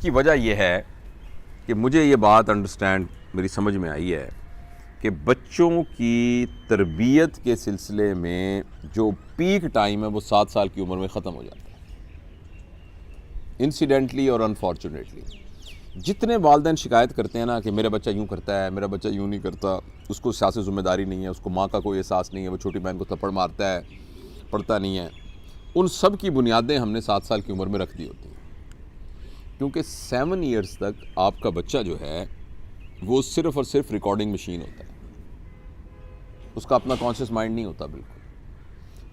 کی وجہ یہ ہے کہ مجھے یہ بات انڈرسٹینڈ میری سمجھ میں آئی ہے کہ بچوں کی تربیت کے سلسلے میں جو پیک ٹائم ہے وہ 7 سال کی عمر میں ختم ہو جاتا ہے انسیڈنٹلی اور انفارچونیٹلی. جتنے والدین شکایت کرتے ہیں نا کہ میرا بچہ یوں کرتا ہے، میرا بچہ یوں نہیں کرتا، اس کو سیاسی ذمہ داری نہیں ہے، اس کو ماں کا کوئی احساس نہیں ہے، وہ چھوٹی بہن کو تھپڑ مارتا ہے، پڑھتا نہیں ہے، ان سب کی بنیادیں ہم نے 7 سال کی عمر میں رکھ دی ہوتی ہیں. کیونکہ 7 ایئرز تک آپ کا بچہ جو ہے وہ صرف اور صرف ریکارڈنگ مشین ہوتا ہے، اس کا اپنا کانشیس مائنڈ نہیں ہوتا بالکل.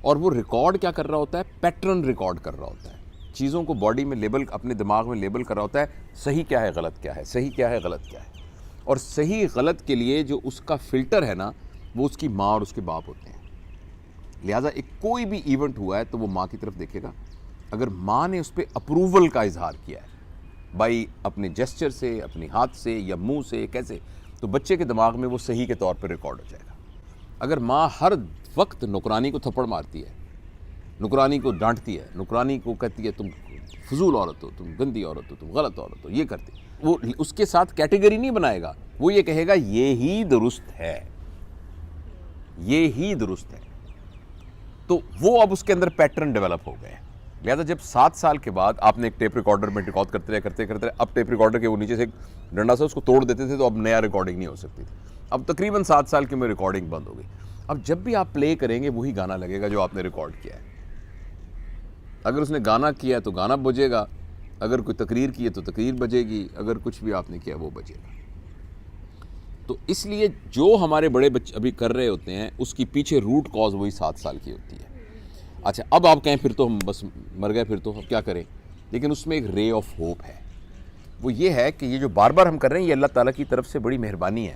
اور وہ ریکارڈ کیا کر رہا ہوتا ہے؟ پیٹرن ریکارڈ کر رہا ہوتا ہے، چیزوں کو باڈی میں لیبل، اپنے دماغ میں لیبل کر رہا ہوتا ہے، صحیح کیا ہے، غلط کیا ہے، صحیح کیا ہے، غلط کیا ہے. اور صحیح غلط کے لیے جو اس کا فلٹر ہے نا وہ اس کی ماں اور اس کے باپ ہوتے ہیں. لہٰذا ایک کوئی بھی ایونٹ ہوا ہے تو وہ ماں کی طرف دیکھے گا. اگر ماں نے اس پہ اپروول کا اظہار کیا ہے بھائی اپنے جیسچر سے، اپنے ہاتھ سے یا منہ سے، کیسے، تو بچے کے دماغ میں وہ صحیح کے طور پر ریکارڈ ہو جائے گا. اگر ماں ہر وقت نوکرانی کو تھپڑ مارتی ہے، نوکرانی کو ڈانٹتی ہے، نوکرانی کو کہتی ہے تم فضول عورت ہو، تم گندی عورت ہو، تم غلط عورت ہو، یہ کرتی، وہ اس کے ساتھ کیٹیگری نہیں بنائے گا، وہ یہ کہے گا یہی درست ہے، یہی درست ہے. تو وہ اب اس کے اندر پیٹرن ڈیولپ ہو گئے. لہٰذا جب 7 سال کے بعد آپ نے ایک ٹیپ ریکارڈر میں ریکارڈ کرتے رہے، اب ٹیپ ریکارڈر کے وہ نیچے سے ایک ڈنڈا سے اس کو توڑ دیتے تھے تو اب نیا ریکارڈنگ نہیں ہو سکتی تھی. اب تقریباً 7 سال کی میں ریکارڈنگ بند ہو گئی. اب جب بھی آپ پلے کریں گے وہی گانا لگے گا جو آپ نے ریکارڈ کیا ہے. اگر اس نے گانا کیا ہے تو گانا بجے گا، اگر کوئی تقریر کی ہے تو تقریر بجے گی، اگر کچھ بھی آپ نے کیا وہ بجے گا. تو اس لیے جو ہمارے بڑے بچے ابھی کر رہے ہوتے ہیں اس کی پیچھے روٹ کاز وہی 7 سال کی ہوتی ہے. اچھا اب آپ کہیں پھر تو ہم بس مر گئے، پھر تو اب کیا کریں؟ لیکن اس میں ایک رے آف ہوپ ہے. وہ یہ ہے کہ یہ جو بار بار ہم کر رہے ہیں یہ اللہ تعالیٰ کی طرف سے بڑی مہربانی ہے.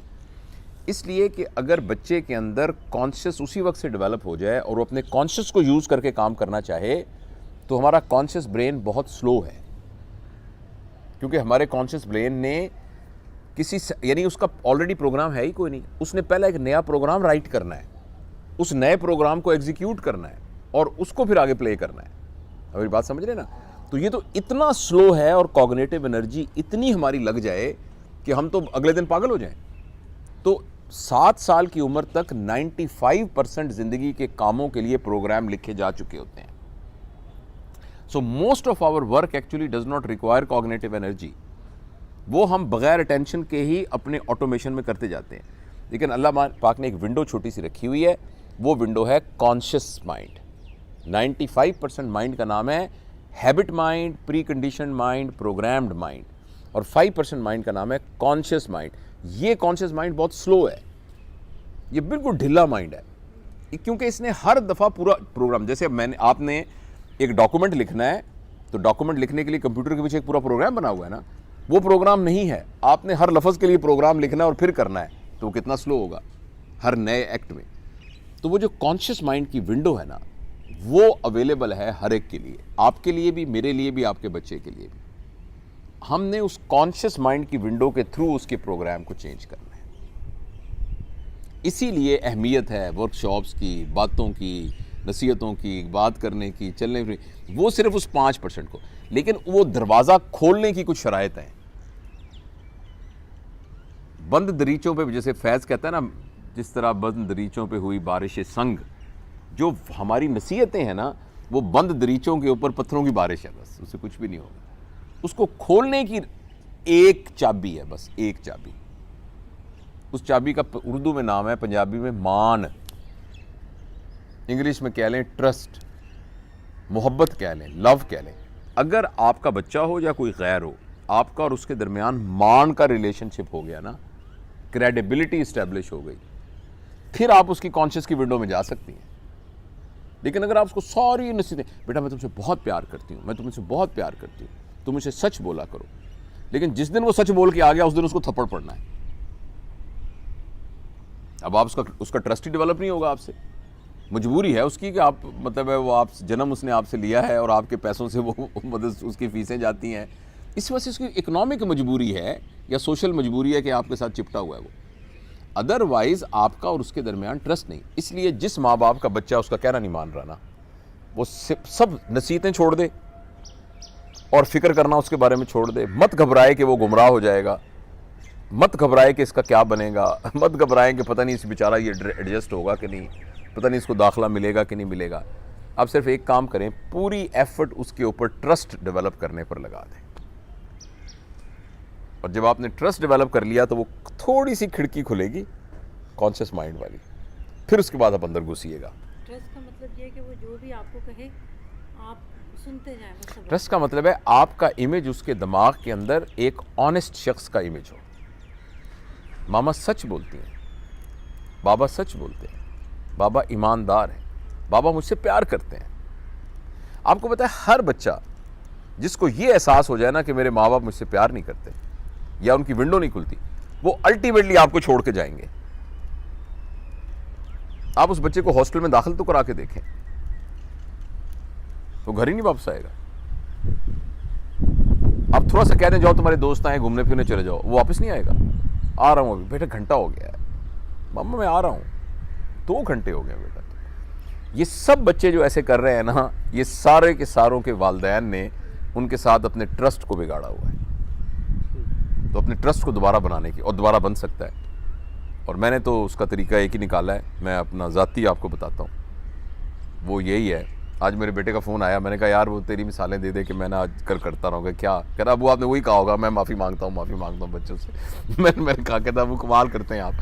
اس لیے کہ اگر بچے کے اندر کانشیس اسی وقت سے ڈیولپ ہو جائے اور وہ اپنے کانشیس کو یوز کر کے کام کرنا چاہے تو ہمارا کانشیس برین بہت سلو ہے. کیونکہ ہمارے کانشیس برین نے یعنی اس کا آلریڈی پروگرام ہے ہی کوئی نہیں، اس نے پہلے ایک نیا پروگرام رائٹ کرنا ہے، اس نئے پروگرام کو ایگزیکیوٹ کرنا ہے اور اس کو پھر آگے پلے کرنا ہے. ہماری بات سمجھ رہے نا؟ تو یہ تو اتنا سلو ہے اور کوگنیٹو انرجی اتنی ہماری لگ جائے کہ ہم تو اگلے دن پاگل ہو جائیں. تو 7 سال کی عمر تک 95% زندگی کے کاموں کے لیے پروگرام لکھے جا چکے ہوتے ہیں. So most of our work actually does not require cognitive energy. وہ ہم بغیر اٹینشن کے ہی اپنے آٹومیشن میں کرتے جاتے ہیں. لیکن اللہ پاک نے ایک ونڈو چھوٹی سی رکھی ہوئی ہے، وہ ونڈو ہے کانشیس مائنڈ. 95% مائنڈ کا نام ہے ہیبٹ مائنڈ، پری کنڈیشنڈ مائنڈ، پروگرامڈ مائنڈ، اور 5% مائنڈ کا نام ہے کانشیس مائنڈ. یہ کانشیس مائنڈ بہت سلو ہے، یہ بالکل ڈھلا مائنڈ ہے، کیونکہ اس نے ہر دفعہ پورا پروگرام، جیسے آپ نے ایک ڈاکومنٹ لکھنا ہے تو ڈاکومنٹ لکھنے کے لیے کمپیوٹر کے پیچھے ایک پورا پروگرام بنا ہوا ہے نا، وہ پروگرام نہیں ہے. آپ نے ہر لفظ کے لیے پروگرام لکھنا ہے اور پھر کرنا ہے، تو وہ کتنا سلو ہوگا ہر نئے ایکٹ میں. تو وہ جو کانشیس مائنڈ کی ونڈو ہے نا وہ اویلیبل ہے ہر ایک کے لیے، آپ کے لیے بھی، میرے لیے بھی، آپ کے بچے کے لیے بھی. ہم نے اس کانشیس مائنڈ کی ونڈو کے تھرو اس کے پروگرام کو چینج کرنا ہے. اسی لیے اہمیت ہے ورک شاپس کی، باتوں کی، نصیحتوں کی، بات کرنے کی، چلنے کی، وہ صرف اس 5% کو. لیکن وہ دروازہ کھولنے کی کچھ شرائط ہیں. بند دریچوں پہ، جیسے فیض کہتا ہے نا، جس طرح بند دریچوں پہ ہوئی بارش سنگ، جو ہماری نصیحتیں ہیں نا وہ بند دریچوں کے اوپر پتھروں کی بارش ہے، بس اس سے کچھ بھی نہیں ہوگا. اس کو کھولنے کی ایک چابی ہے، بس ایک چابی. اس چابی کا اردو میں نام ہے، پنجابی میں مان، انگلش میں کہہ لیں ٹرسٹ، محبت کہہ لیں، لو کہہ لیں. اگر آپ کا بچہ ہو یا کوئی غیر ہو، آپ کا اور اس کے درمیان مان کا ریلیشن شپ ہو گیا نا، کریڈیبلٹی اسٹیبلش ہو گئی، پھر آپ اس کی کانشیس کی ونڈو میں جا سکتی ہیں. لیکن اگر آپ اس کو ساری نصیحتیں، بیٹا میں تم سے بہت پیار کرتی ہوں، میں تم سے بہت پیار کرتی ہوں، تم مجھے سچ بولا کرو، لیکن جس دن وہ سچ بول کے آ گیا اس دن اس کو تھپڑ پڑنا ہے. اب آپ اس کا ٹرسٹ ہی ڈیولپ نہیں ہوگا آپ سے. مجبوری ہے اس کی کہ آپ، مطلب ہے وہ آپ جنم اس نے آپ سے لیا ہے اور آپ کے پیسوں سے وہ مطلب اس کی فیسیں جاتی ہیں. اس وجہ سے اس کی اکنامک مجبوری ہے یا سوشل مجبوری ہے کہ آپ کے ساتھ چپٹا ہوا ہے وہ. ادروائز آپ کا اور اس کے درمیان ٹرسٹ نہیں. اس لیے جس ماں باپ کا بچہ اس کا کہنا نہیں مان رہا نا، وہ سب نصیحتیں چھوڑ دے اور فکر کرنا اس کے بارے میں چھوڑ دے. مت گھبرائے کہ وہ گمراہ ہو جائے گا, مت گھبرائے کہ اس کا کیا بنے گا, مت گھبرائیں کہ پتہ نہیں اس بیچارہ یہ ایڈجسٹ ہوگا کہ نہیں, پتہ نہیں اس کو داخلہ ملے گا کہ نہیں ملے گا. آپ صرف ایک کام کریں, پوری ایفرٹ اس کے اوپر ٹرسٹ ڈیولپ کرنے پر لگا دیں. اور جب آپ نے ٹرسٹ ڈیولپ کر لیا تو وہ تھوڑی سی کھڑکی کھلے گی کانشیس مائنڈ والی, پھر اس کے بعد آپ اندر گھسیے گا. ٹرسٹ کا مطلب یہ ہے کہ وہ جو بھی آپ کو کہے آپ سنتے جائیں. ٹرسٹ کا مطلب ہے آپ کا امیج اس کے دماغ کے اندر ایک آنیسٹ شخص کا امیج ہو. ماما سچ بولتی ہیں, بابا سچ بولتے ہیں, بابا ایماندار ہیں, بابا مجھ سے پیار کرتے ہیں. آپ کو پتہ ہے ہر بچہ جس کو یہ احساس ہو جائے نا کہ میرے ماں باپ مجھ سے پیار نہیں کرتے یا ان کی ونڈو نہیں کھلتی, وہ الٹیمیٹلی آپ کو چھوڑ کے جائیں گے. آپ اس بچے کو ہاسٹل میں داخل تو کرا کے دیکھیں, وہ گھر ہی نہیں واپس آئے گا. آپ تھوڑا سا کہہ دیں جاؤ تمہارے دوست آئے گھومنے پھرنے چلے جاؤ, وہ واپس نہیں آئے گا. آ رہا ہوں ابھی بیٹا, گھنٹہ ہو گیا ہے, ماما میں آ رہا ہوں, 2 گھنٹے ہو گئے بیٹا. یہ سب بچے جو ایسے کر رہے ہیں نا, یہ سارے کے ساروں کے والدین نے ان کے ساتھ اپنے ٹرسٹ کو بگاڑا ہوا ہے. تو اپنے ٹرسٹ کو دوبارہ بنانے کی, اور دوبارہ بن سکتا ہے. اور میں نے تو اس کا طریقہ ایک ہی نکالا ہے, میں اپنا ذاتی آپ کو بتاتا ہوں, وہ یہی ہے. آج میرے بیٹے کا فون آیا, میں نے کہا یار وہ تیری مثالیں دے دے کہ میں نے آج کل کرتا رہوں گا. کیا کہہ رہا ابو, آپ نے وہی کہا ہوگا, میں معافی مانگتا ہوں بچوں سے. میں نے کہا کہتا ابو کمال کرتے ہیں آپ.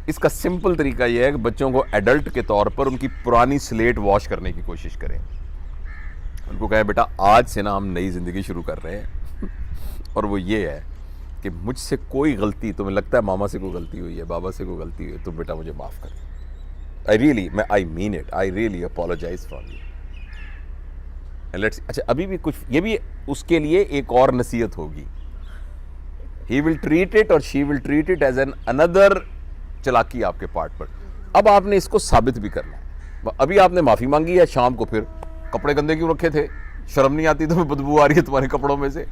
اس کا سمپل طریقہ یہ ہے کہ بچوں کو ایڈلٹ کے طور پر ان کی پرانی سلیٹ واش کرنے کی کوشش کریں. ان کو کہیں بیٹا آج سے نا ہم نئی زندگی شروع کر رہے ہیں, اور وہ یہ ہے کہ مجھ سے کوئی غلطی, تمہیں لگتا ہے ماما سے کوئی غلطی ہوئی ہے, بابا سے کوئی غلطی ہوئی ہے, تو بیٹا مجھے معاف کر دیں. I mean it, I really apologize from you. اچھا ابھی بھی کچھ, یہ بھی اس کے لیے ایک اور نصیحت ہوگی. He will treat it or she will treat it as another چلاکی آپ کے پارٹ پر. اب آپ نے اس کو ثابت بھی کرنا ہے. ابھی آپ نے معافی مانگی ہے, شام کو پھر کپڑے گندے کیوں رکھے تھے, شرم نہیں آتی تمہیں, بدبو آ رہی ہے تمہارے کپڑوں میں سے,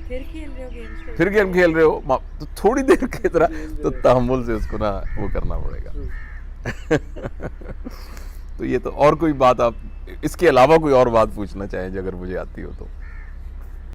پھر گیم کھیل رہے ہو, تو تھوڑی دیر کی طرح تو تحمل سے اس کو نا وہ کرنا پڑے گا. تو یہ تو, اور کوئی بات آپ اس کے علاوہ کوئی اور بات پوچھنا چاہیں جو اگر مجھے آتی ہو تو.